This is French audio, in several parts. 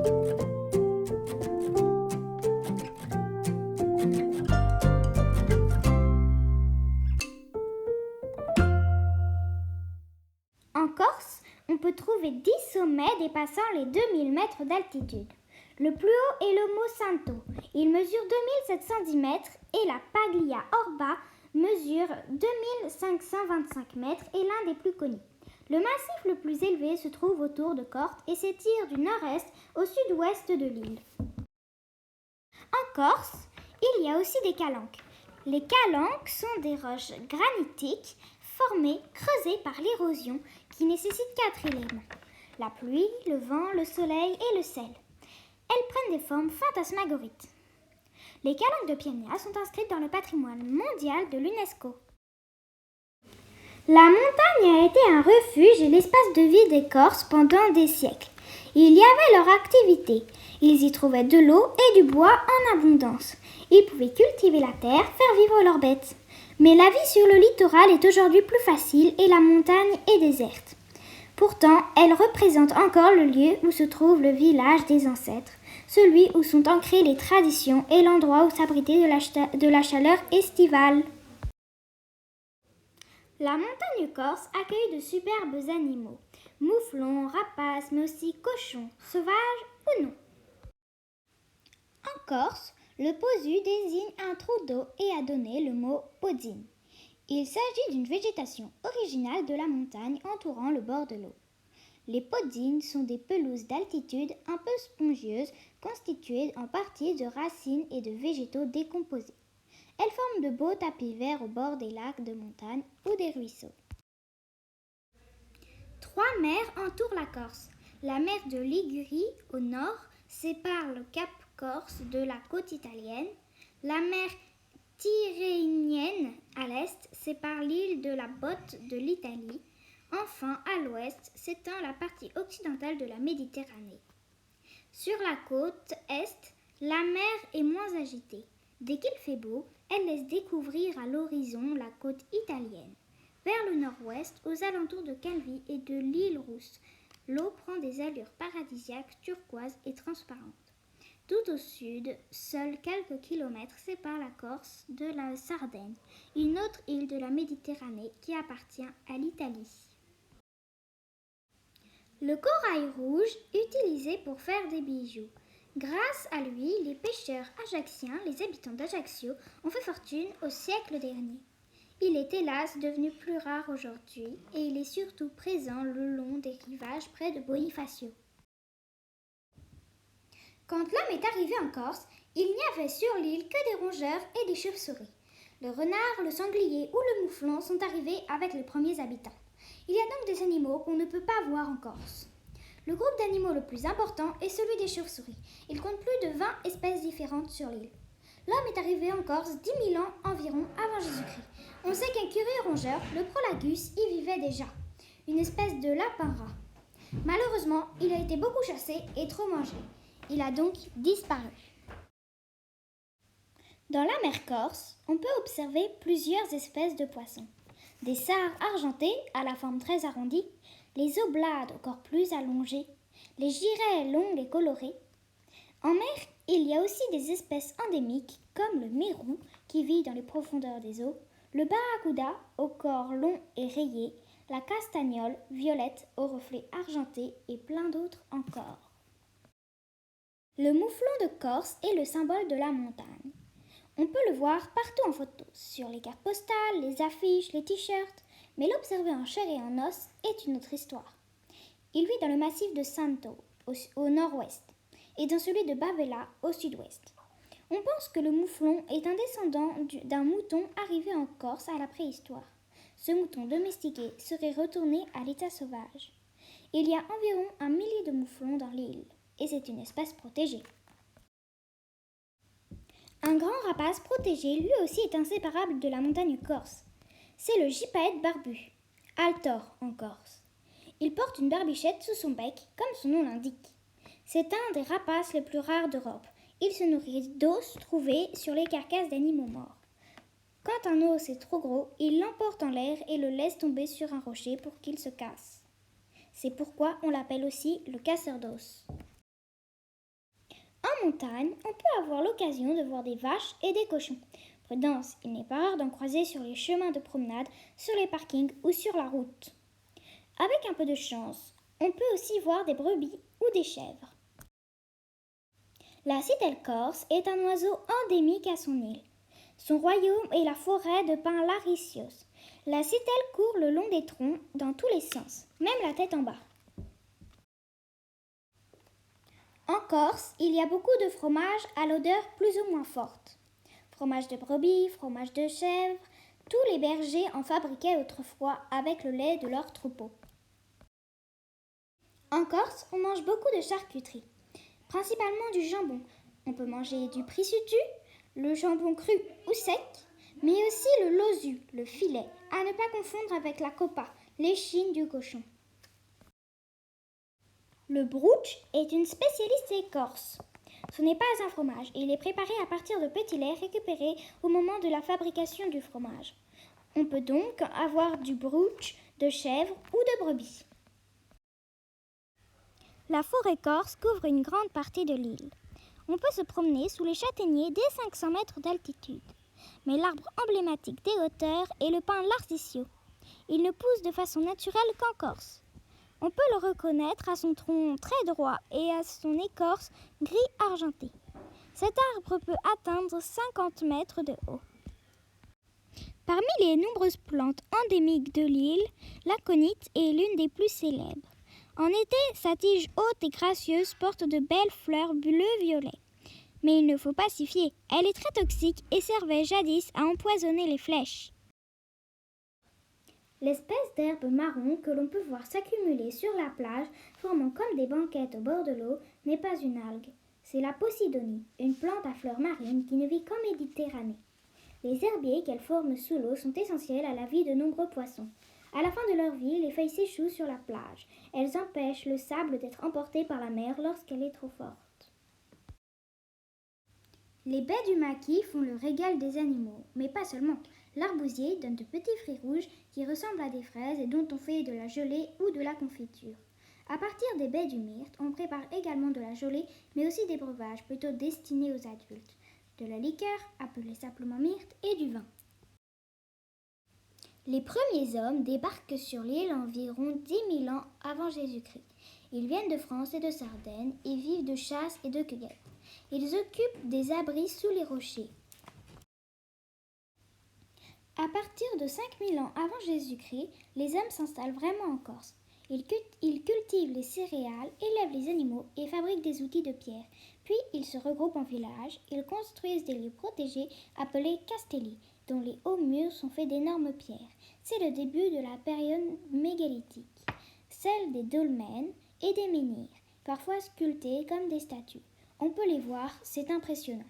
En Corse, on peut trouver 10 sommets dépassant les 2000 mètres d'altitude. Le plus haut est le Mont Santo. Il mesure 2710 mètres et la Paglia Orba mesure 2525 mètres et l'un des plus connus. Le massif le plus élevé se trouve autour de Corte et s'étire du nord-est au sud-ouest de l'île. En Corse, il y a aussi des calanques. Les calanques sont des roches granitiques formées, creusées par l'érosion, qui nécessitent 4 éléments: la pluie, le vent, le soleil et le sel. Elles prennent des formes fantasmagoriques. Les calanques de Piana sont inscrites dans le patrimoine mondial de l'UNESCO. La montagne a été un refuge et l'espace de vie des Corses pendant des siècles. Il y avait leur activité. Ils y trouvaient de l'eau et du bois en abondance. Ils pouvaient cultiver la terre, faire vivre leurs bêtes. Mais la vie sur le littoral est aujourd'hui plus facile et la montagne est déserte. Pourtant, elle représente encore le lieu où se trouve le village des ancêtres, celui où sont ancrées les traditions et l'endroit où s'abriter de la chaleur estivale. La montagne corse accueille de superbes animaux, mouflons, rapaces, mais aussi cochons, sauvages ou non. En Corse, le posu désigne un trou d'eau et a donné le mot podzine. Il s'agit d'une végétation originale de la montagne entourant le bord de l'eau. Les podzines sont des pelouses d'altitude un peu spongieuses constituées en partie de racines et de végétaux décomposés. Elles forment de beaux tapis verts au bord des lacs de montagne ou des ruisseaux. 3 mers entourent la Corse. La mer de Ligurie au nord sépare le cap Corse de la côte italienne. La mer Tyrrhénienne à l'est sépare l'île de la Botte de l'Italie. Enfin, à l'ouest s'étend la partie occidentale de la Méditerranée. Sur la côte est, la mer est moins agitée. Dès qu'il fait beau, elle laisse découvrir à l'horizon la côte italienne. Vers le nord-ouest, aux alentours de Calvi et de l'île Rousse, l'eau prend des allures paradisiaques, turquoises et transparentes. Tout au sud, seuls quelques kilomètres séparent la Corse de la Sardaigne, une autre île de la Méditerranée qui appartient à l'Italie. Le corail rouge, utilisé pour faire des bijoux. Grâce à lui, les pêcheurs ajacciens, les habitants d'Ajaccio, ont fait fortune au siècle dernier. Il est hélas devenu plus rare aujourd'hui et il est surtout présent le long des rivages près de Bonifacio. Quand l'homme est arrivé en Corse, il n'y avait sur l'île que des rongeurs et des chauves-souris. Le renard, le sanglier ou le mouflon sont arrivés avec les premiers habitants. Il y a donc des animaux qu'on ne peut pas voir en Corse. Le groupe d'animaux le plus important est celui des chauves-souris. Il compte plus de 20 espèces différentes sur l'île. L'homme est arrivé en Corse 10 000 ans environ avant Jésus-Christ. On sait qu'un curieux rongeur, le Prolagus, y vivait déjà, une espèce de lapin-rat. Malheureusement, il a été beaucoup chassé et trop mangé. Il a donc disparu. Dans la mer Corse, on peut observer plusieurs espèces de poissons. Des sards argentés à la forme très arrondie, les oblades au corps plus allongé, les girets longues et colorées. En mer, il y a aussi des espèces endémiques comme le mérou qui vit dans les profondeurs des eaux, le barracuda au corps long et rayé, la castagnole violette au reflet argenté et plein d'autres encore. Le mouflon de Corse est le symbole de la montagne. On peut le voir partout en photo, sur les cartes postales, les affiches, les t-shirts, mais l'observer en chair et en os est une autre histoire. Il vit dans le massif de Santo, au nord-ouest, et dans celui de Bavella, au sud-ouest. On pense que le mouflon est un descendant d'un mouton arrivé en Corse à la préhistoire. Ce mouton domestiqué serait retourné à l'état sauvage. Il y a environ 1 millier de mouflons dans l'île, et c'est une espèce protégée. Un grand rapace protégé, lui aussi, est inséparable de la montagne corse. C'est le gypaète barbu, Altor en Corse. Il porte une barbichette sous son bec, comme son nom l'indique. C'est un des rapaces les plus rares d'Europe. Il se nourrit d'os trouvés sur les carcasses d'animaux morts. Quand un os est trop gros, il l'emporte en l'air et le laisse tomber sur un rocher pour qu'il se casse. C'est pourquoi on l'appelle aussi le casseur d'os. En montagne, on peut avoir l'occasion de voir des vaches et des cochons. Prudence, il n'est pas rare d'en croiser sur les chemins de promenade, sur les parkings ou sur la route. Avec un peu de chance, on peut aussi voir des brebis ou des chèvres. La citelle corse est un oiseau endémique à son île. Son royaume est la forêt de pins laricios. La citelle court le long des troncs dans tous les sens, même la tête en bas. En Corse, il y a beaucoup de fromages à l'odeur plus ou moins forte. Fromage de brebis, fromage de chèvre, tous les bergers en fabriquaient autrefois avec le lait de leurs troupeaux. En Corse, on mange beaucoup de charcuterie, principalement du jambon. On peut manger du prisutu, le jambon cru ou sec, mais aussi le lozu, le filet, à ne pas confondre avec la copa, l'échine du cochon. Le brooch est une spécialité corse. Ce n'est pas un fromage, il est préparé à partir de petits laits récupérés au moment de la fabrication du fromage. On peut donc avoir du brooch de chèvre ou de brebis. La forêt corse couvre une grande partie de l'île. On peut se promener sous les châtaigniers dès 500 mètres d'altitude. Mais l'arbre emblématique des hauteurs est le pin larcicio. Il ne pousse de façon naturelle qu'en Corse. On peut le reconnaître à son tronc très droit et à son écorce gris argenté. Cet arbre peut atteindre 50 mètres de haut. Parmi les nombreuses plantes endémiques de l'île, l'aconite est l'une des plus célèbres. En été, sa tige haute et gracieuse porte de belles fleurs bleu-violet. Mais il ne faut pas s'y fier, elle est très toxique et servait jadis à empoisonner les flèches. L'espèce d'herbe marron que l'on peut voir s'accumuler sur la plage, formant comme des banquettes au bord de l'eau, n'est pas une algue. C'est la Posidonie, une plante à fleurs marines qui ne vit qu'en Méditerranée. Les herbiers qu'elle forme sous l'eau sont essentiels à la vie de nombreux poissons. À la fin de leur vie, les feuilles s'échouent sur la plage. Elles empêchent le sable d'être emporté par la mer lorsqu'elle est trop forte. Les baies du maquis font le régal des animaux, mais pas seulement. L'arbousier donne de petits fruits rouges qui ressemblent à des fraises et dont on fait de la gelée ou de la confiture. À partir des baies du myrte, on prépare également de la gelée, mais aussi des breuvages plutôt destinés aux adultes, de la liqueur, appelée simplement myrte, et du vin. Les premiers hommes débarquent sur l'île environ 10 000 ans avant Jésus-Christ. Ils viennent de France et de Sardaigne et vivent de chasse et de cueillette. Ils occupent des abris sous les rochers. À partir de 5000 ans avant Jésus-Christ, les hommes s'installent vraiment en Corse. Ils cultivent les céréales, élèvent les animaux et fabriquent des outils de pierre. Puis ils se regroupent en villages, ils construisent des lieux protégés appelés castelli, dont les hauts murs sont faits d'énormes pierres. C'est le début de la période mégalithique, celle des dolmens et des menhirs, parfois sculptés comme des statues. On peut les voir, c'est impressionnant.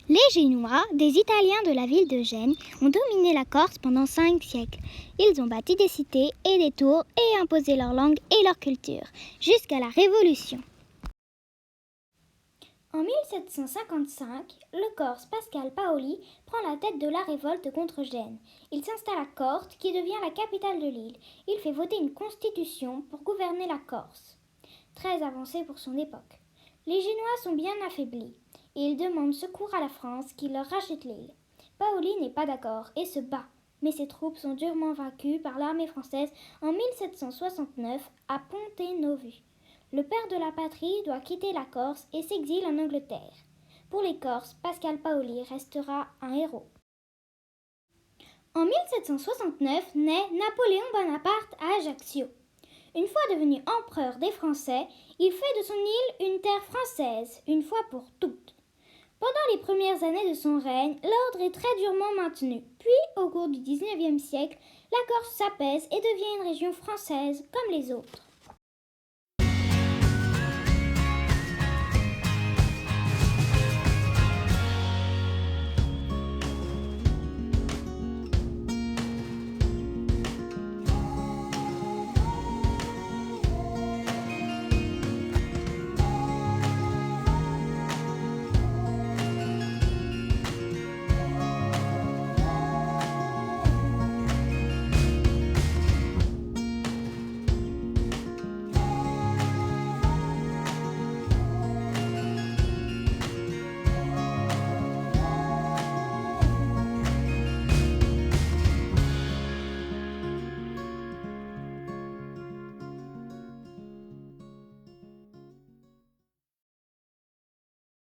Les Génois, des Italiens de la ville de Gênes, ont dominé la Corse pendant 5 siècles. Ils ont bâti des cités et des tours et imposé leur langue et leur culture, jusqu'à la Révolution. En 1755, le Corse Pascal Paoli prend la tête de la révolte contre Gênes. Il s'installe à Corte, qui devient la capitale de l'île. Il fait voter une constitution pour gouverner la Corse, très avancée pour son époque. Les Génois sont bien affaiblis. Ils demandent secours à la France qui leur rachète l'île. Paoli n'est pas d'accord et se bat, mais ses troupes sont durement vaincues par l'armée française en 1769 à Ponte Novu. Le père de la patrie doit quitter la Corse et s'exile en Angleterre. Pour les Corses, Pascal Paoli restera un héros. En 1769 naît Napoléon Bonaparte à Ajaccio. Une fois devenu empereur des Français, il fait de son île une terre française, une fois pour toutes. Pendant les premières années de son règne, l'ordre est très durement maintenu. Puis, au cours du XIXe siècle, la Corse s'apaise et devient une région française comme les autres.